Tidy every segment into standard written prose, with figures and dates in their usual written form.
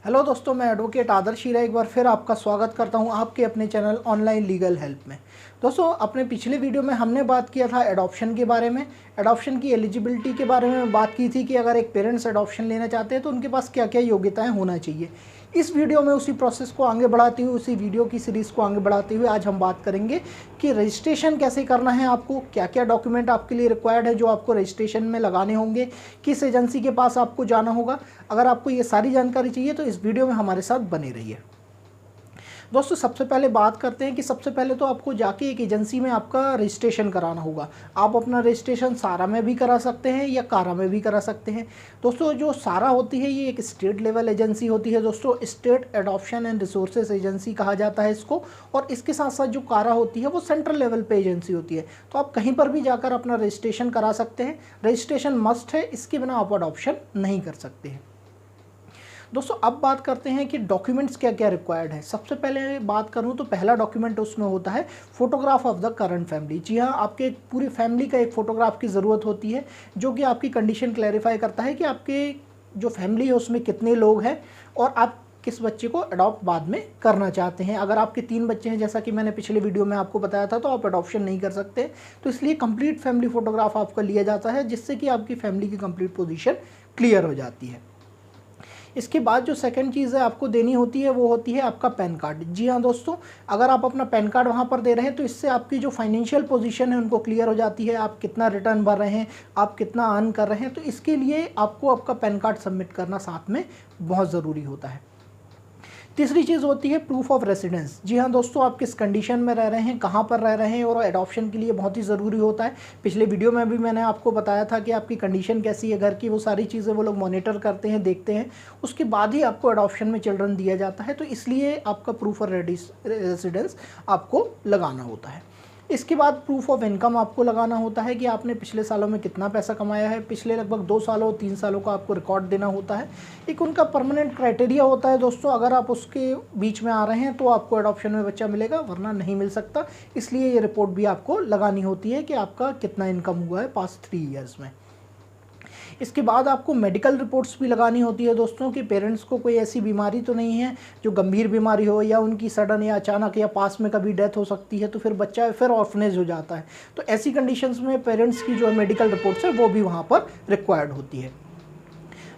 Hello दोस्तों, मैं advocate आदर्श हीरा एक बार फिर आपका स्वागत करता हूं आपके अपने चैनल ऑनलाइन लीगल हेल्प में। दोस्तों, अपने पिछले वीडियो में हमने बात किया था एडॉप्शन के बारे में, एडॉप्शन की एलिजिबिलिटी के बारे में बात की थी कि अगर एक पेरेंट्स एडॉप्शन लेना चाहते हैं तो उनके पास क्या क्या योग्यताएं होना चाहिए। इस वीडियो में उसी प्रोसेस को आगे बढ़ाते हुए, उसी वीडियो की सीरीज़ को आगे बढ़ाते हुए आज हम बात करेंगे कि रजिस्ट्रेशन कैसे करना है, आपको क्या क्या डॉक्यूमेंट आपके लिए रिक्वायर्ड है जो आपको रजिस्ट्रेशन में लगाने होंगे, किस एजेंसी के पास आपको जाना होगा। अगर आपको ये सारी जानकारी चाहिए तो इस वीडियो में हमारे साथ बने रहिए। दोस्तों, सबसे पहले बात करते हैं कि सबसे पहले तो आपको जाके एक एजेंसी में आपका रजिस्ट्रेशन कराना होगा। आप अपना रजिस्ट्रेशन सारा में भी करा सकते हैं या कारा में भी करा सकते हैं। दोस्तों, जो सारा होती है ये एक स्टेट लेवल एजेंसी होती है। दोस्तों, state adoption and resources agency कहा जाता है इसको। और इसके साथ साथ जो कारा होती है वो सेंट्रल लेवल पे एजेंसी होती है। तो आप कहीं पर भी जाकर अपना रजिस्ट्रेशन करा सकते हैं। रजिस्ट्रेशन मस्ट है, इसके बिना आप अडॉप्शन नहीं कर सकते हैं। दोस्तों, अब बात करते हैं कि डॉक्यूमेंट्स क्या क्या रिक्वायर्ड है। सबसे पहले बात करूं तो पहला डॉक्यूमेंट उसमें होता है photograph of the current family. जी हाँ, आपके पूरी फैमिली का एक फ़ोटोग्राफ की ज़रूरत होती है जो कि आपकी कंडीशन क्लैरिफाई करता है कि आपके जो फैमिली है उसमें कितने लोग हैं और आप किस बच्चे को अडॉप्ट बाद में करना चाहते हैं। अगर आपके 3 बच्चे हैं, जैसा कि मैंने पिछले वीडियो में आपको बताया था, तो आप अडॉप्शन नहीं कर सकते। तो इसलिए कंप्लीट फैमिली फ़ोटोग्राफ आपका लिया जाता है जिससे कि आपकी फैमिली की कंप्लीट पोजीशन क्लियर हो जाती है। इसके बाद जो सेकंड चीज़ है आपको देनी होती है वो होती है आपका पैन कार्ड। जी हाँ दोस्तों, अगर आप अपना पैन कार्ड वहाँ पर दे रहे हैं तो इससे आपकी जो फाइनेंशियल पोजीशन है उनको क्लियर हो जाती है। आप कितना रिटर्न भर रहे हैं, आप कितना अर्न कर रहे हैं, तो इसके लिए आपको आपका पैन कार्ड सबमिट करना साथ में बहुत ज़रूरी होता है। तीसरी चीज़ होती है प्रूफ ऑफ रेसिडेंस। जी हाँ दोस्तों, आप किस कंडीशन में रह रहे हैं, कहाँ पर रह रहे हैं, और एडॉप्शन के लिए बहुत ही ज़रूरी होता है। पिछले वीडियो में भी मैंने आपको बताया था कि आपकी कंडीशन कैसी है घर की, वो सारी चीज़ें वो लोग मॉनिटर करते हैं, देखते हैं। उसके बाद ही आपको एडॉप्शन में चिल्ड्रन दिया जाता है। तो इसलिए आपका प्रूफ ऑफ रेसिडेंस आपको लगाना होता है। इसके बाद प्रूफ ऑफ इनकम आपको लगाना होता है कि आपने पिछले सालों में कितना पैसा कमाया है। पिछले लगभग 2 सालों 3 सालों का आपको रिकॉर्ड देना होता है। एक उनका परमानेंट क्राइटेरिया होता है दोस्तों, अगर आप उसके बीच में आ रहे हैं तो आपको एडॉप्शन में बच्चा मिलेगा, वरना नहीं मिल सकता। इसलिए ये रिपोर्ट भी आपको लगानी होती है कि आपका कितना इनकम हुआ है पास्ट 3 ईयर्स में। इसके बाद आपको मेडिकल रिपोर्ट्स भी लगानी होती है दोस्तों कि पेरेंट्स को कोई ऐसी बीमारी तो नहीं है जो गंभीर बीमारी हो, या उनकी सडन या अचानक या पास में कभी डेथ हो सकती है तो फिर बच्चा फिर ऑर्फनेज हो जाता है। तो ऐसी कंडीशंस में पेरेंट्स की जो मेडिकल रिपोर्ट्स है वो भी वहाँ पर रिक्वायर्ड होती है।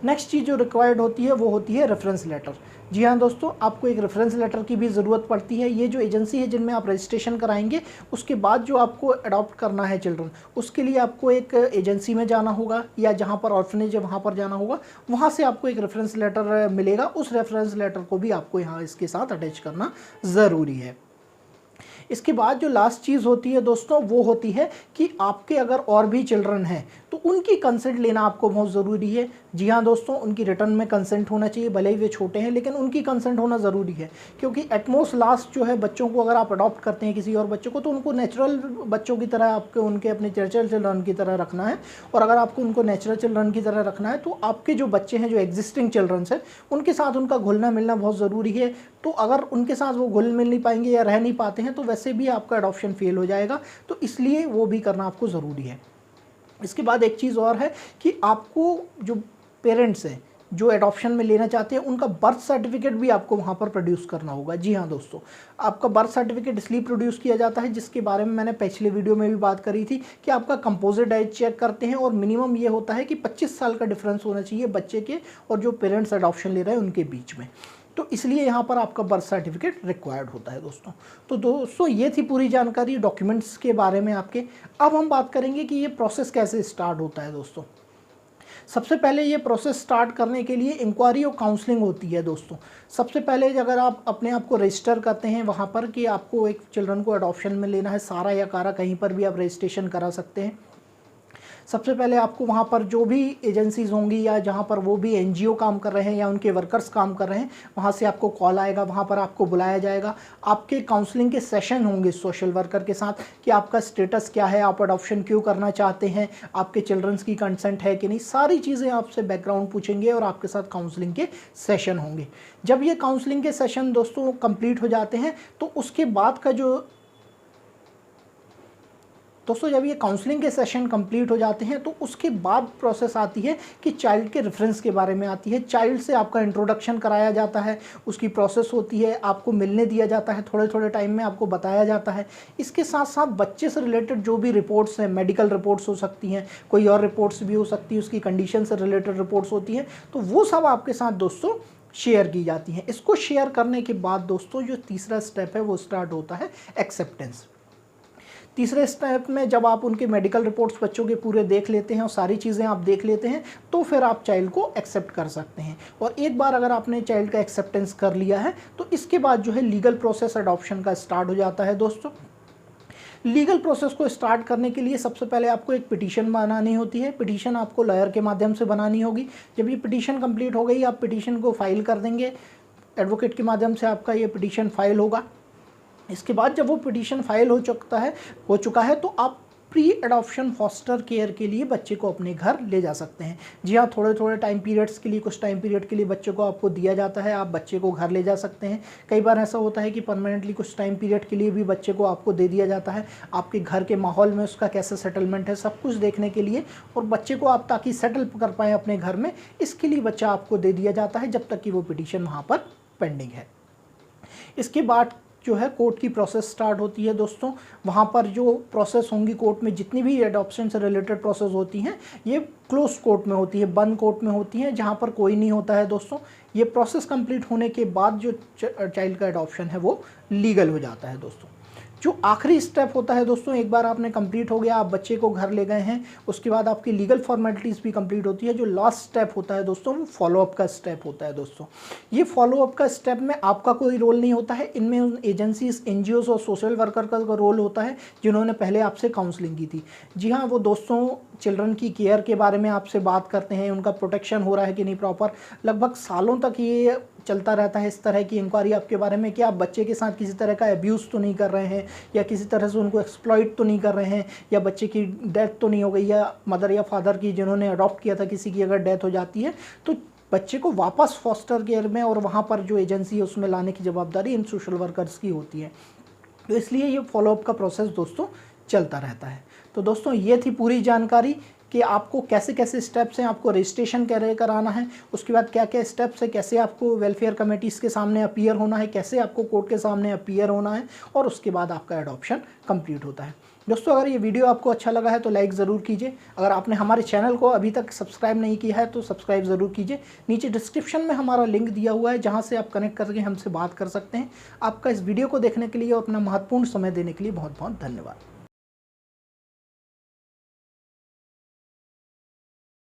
नेक्स्ट चीज़ जो रिक्वायर्ड होती है वो होती है रेफरेंस लेटर। जी हाँ दोस्तों, आपको एक रेफरेंस लेटर की भी ज़रूरत पड़ती है। ये जो एजेंसी है जिनमें आप रजिस्ट्रेशन कराएंगे, उसके बाद जो आपको अडॉप्ट करना है चिल्ड्रन, उसके लिए आपको एक एजेंसी में जाना होगा या जहाँ पर ऑर्फनेज है वहाँ पर जाना होगा। वहाँ से आपको एक रेफरेंस लेटर मिलेगा। उस रेफरेंस लेटर को भी आपको यहाँ इसके साथ अटैच करना ज़रूरी है। इसके बाद जो लास्ट चीज़ होती है दोस्तों वो होती है कि आपके अगर और भी चिल्ड्रन हैं तो उनकी कंसेंट लेना आपको बहुत ज़रूरी है। जी हाँ दोस्तों, उनकी रिटर्न में कंसेंट होना चाहिए, भले ही वे छोटे हैं लेकिन उनकी कंसेंट होना ज़रूरी है। क्योंकि एटमोस्ट लास्ट जो है बच्चों को अगर आप अडॉप्ट करते हैं किसी और बच्चों को, तो उनको नेचुरल बच्चों की तरह आपके उनके अपने नेचुरल चिल्ड्रन की तरह रखना है। और अगर आपको उनको नेचुरल चिल्ड्रन की तरह रखना है तो आपके जो बच्चे हैं, जो एग्जिस्टिंग चिल्ड्रंस हैं, उनके साथ उनका घुलना मिलना बहुत ज़रूरी है। तो अगर उनके साथ वो घुल मिल नहीं पाएंगे या रह नहीं पाते हैं तो वैसे भी आपका अडॉप्शन फेल हो जाएगा। तो इसलिए वो भी करना आपको ज़रूरी है। इसके बाद एक चीज़ और है कि आपको जो पेरेंट्स हैं जो एडॉप्शन में लेना चाहते हैं, उनका बर्थ सर्टिफिकेट भी आपको वहाँ पर प्रोड्यूस करना होगा। जी हाँ दोस्तों, आपका बर्थ सर्टिफिकेट इसलिए प्रोड्यूस किया जाता है, जिसके बारे में मैंने पिछले वीडियो में भी बात करी थी कि आपका कंपोजिट एज चेक करते हैं और मिनिमम ये होता है कि 25 साल का डिफरेंस होना चाहिए बच्चे के और जो पेरेंट्स एडॉप्शन ले रहे हैं उनके बीच में। तो इसलिए यहाँ पर आपका बर्थ सर्टिफिकेट रिक्वायर्ड होता है दोस्तों। तो दोस्तों, ये थी पूरी जानकारी डॉक्यूमेंट्स के बारे में आपके। अब हम बात करेंगे कि ये प्रोसेस कैसे स्टार्ट होता है दोस्तों। सबसे पहले ये प्रोसेस स्टार्ट करने के लिए इंक्वायरी और काउंसलिंग होती है दोस्तों। सबसे पहले अगर आप अपने आप को रजिस्टर करते हैं वहाँ पर कि आपको एक चिल्ड्रन को एडॉप्शन में लेना है, सारा या कारा कहीं पर भी आप रजिस्ट्रेशन करा सकते हैं। सबसे पहले आपको वहाँ पर जो भी एजेंसीज़ होंगी या जहाँ पर वो भी एनजीओ काम कर रहे हैं या उनके वर्कर्स काम कर रहे हैं, वहाँ से आपको कॉल आएगा, वहाँ पर आपको बुलाया जाएगा। आपके काउंसलिंग के सेशन होंगे सोशल वर्कर के साथ कि आपका स्टेटस क्या है, आप अडॉप्शन क्यों करना चाहते हैं, आपके चिल्ड्रंस की कंसेंट है कि नहीं, सारी चीज़ें आपसे बैकग्राउंड पूछेंगे और आपके साथ काउंसलिंग के सेशन होंगे। जब ये काउंसलिंग के सेशन दोस्तों कंप्लीट हो जाते हैं तो उसके बाद का जो दोस्तों जब ये काउंसलिंग के सेशन कंप्लीट हो जाते हैं तो उसके बाद प्रोसेस आती है कि चाइल्ड के रेफरेंस के बारे में आती है। चाइल्ड से आपका इंट्रोडक्शन कराया जाता है, उसकी प्रोसेस होती है, आपको मिलने दिया जाता है, थोड़े थोड़े टाइम में आपको बताया जाता है। इसके साथ साथ बच्चे से रिलेटेड जो भी रिपोर्ट्स हैं, मेडिकल रिपोर्ट्स हो सकती हैं, कोई और रिपोर्ट्स भी हो सकती है, उसकी कंडीशन से रिलेटेड रिपोर्ट्स होती हैं, तो वो सब आपके साथ दोस्तों शेयर की जाती हैं। इसको शेयर करने के बाद दोस्तों जो तीसरा स्टेप है वो स्टार्ट होता है एक्सेप्टेंस। तीसरे स्टेप में जब आप उनके मेडिकल रिपोर्ट्स बच्चों के पूरे देख लेते हैं और सारी चीज़ें आप देख लेते हैं तो फिर आप चाइल्ड को एक्सेप्ट कर सकते हैं। और एक बार अगर आपने चाइल्ड का एक्सेप्टेंस कर लिया है तो इसके बाद जो है लीगल प्रोसेस अडॉप्शन का स्टार्ट हो जाता है। दोस्तों लीगल प्रोसेस को स्टार्ट करने के लिए सबसे पहले आपको एक पिटीशन बनानी होती है। पिटीशन आपको लॉयर के माध्यम से बनानी होगी। जब ये पिटीशन कंप्लीट हो गई आप पिटीशन को फाइल कर देंगे, एडवोकेट के माध्यम से आपका ये पिटीशन फाइल होगा। इसके बाद जब वो पिटीशन फाइल हो चुका है तो आप प्री एडॉप्शन फॉस्टर केयर के लिए बच्चे को अपने घर ले जा सकते हैं। जी हाँ, थोड़े थोड़े टाइम पीरियड्स के लिए, कुछ टाइम पीरियड के लिए बच्चे को आपको दिया जाता है, आप बच्चे को घर ले जा सकते हैं। कई बार ऐसा होता है कि परमानेंटली कुछ टाइम पीरियड के लिए भी बच्चे को आपको दे दिया जाता है। आपके घर के माहौल में उसका कैसे सेटलमेंट है सब कुछ देखने के लिए, और बच्चे को आप ताकि सेटल कर पाएँ अपने घर में, इसके लिए बच्चा आपको दे दिया जाता है जब तक कि वो पिटीशन वहाँ पर पेंडिंग है। इसके बाद जो है कोर्ट की प्रोसेस स्टार्ट होती है। दोस्तों वहाँ पर जो प्रोसेस होंगी कोर्ट में, जितनी भी एडॉप्शन से रिलेटेड प्रोसेस होती हैं ये क्लोज कोर्ट में होती है, बंद कोर्ट में होती हैं, जहाँ पर कोई नहीं होता है। दोस्तों ये प्रोसेस कंप्लीट होने के बाद जो चाइल्ड का एडॉप्शन है वो लीगल हो जाता है। दोस्तों जो आखिरी स्टेप होता है दोस्तों, एक बार आपने कंप्लीट हो गया, आप बच्चे को घर ले गए हैं, उसके बाद आपकी लीगल फॉर्मेलिटीज़ भी कंप्लीट होती है। जो लास्ट स्टेप होता है दोस्तों वो फॉलोअप का स्टेप होता है। दोस्तों ये फॉलोअप का स्टेप में आपका कोई रोल नहीं होता है, इनमें उन एजेंसीज, एनजीओज और सोशल वर्कर का रोल होता है जिन्होंने पहले आपसे काउंसलिंग की थी। जी हाँ, वो दोस्तों चिल्ड्रन की केयर के बारे में आपसे बात करते हैं, उनका प्रोटेक्शन हो रहा है कि नहीं प्रॉपर। लगभग सालों तक ये चलता रहता है इस तरह की इंक्वायरी आपके बारे में कि आप बच्चे के साथ किसी तरह का अब्यूज़ तो नहीं कर रहे हैं, या किसी तरह से उनको एक्सप्लॉइट तो नहीं कर रहे हैं, या बच्चे की डेथ तो नहीं हो गई, या मदर या फादर की जिन्होंने अडॉप्ट किया था किसी की अगर डेथ हो जाती है तो बच्चे को वापस फॉस्टर केयर में और वहाँ पर जो एजेंसी है उसमें लाने की जवाबदारी इन सोशल वर्कर्स की होती है। तो इसलिए ये फॉलोअप का प्रोसेस दोस्तों चलता रहता है। तो दोस्तों ये थी पूरी जानकारी कि आपको कैसे कैसे स्टेप्स हैं, आपको रजिस्ट्रेशन कैसे कराना है, उसके बाद क्या क्या स्टेप्स है, कैसे आपको वेलफेयर कमेटीज़ के सामने अपीयर होना है, कैसे आपको कोर्ट के सामने अपीयर होना है, और उसके बाद आपका एडॉप्शन कंप्लीट होता है। दोस्तों अगर ये वीडियो आपको अच्छा लगा है तो लाइक ज़रूर कीजिए। अगर आपने हमारे चैनल को अभी तक सब्सक्राइब नहीं किया है तो सब्सक्राइब ज़रूर कीजिए। नीचे डिस्क्रिप्शन में हमारा लिंक दिया हुआ है जहाँ से आप कनेक्ट करके हमसे बात कर सकते हैं। आपका इस वीडियो को देखने के लिए और अपना महत्वपूर्ण समय देने के लिए बहुत बहुत धन्यवाद।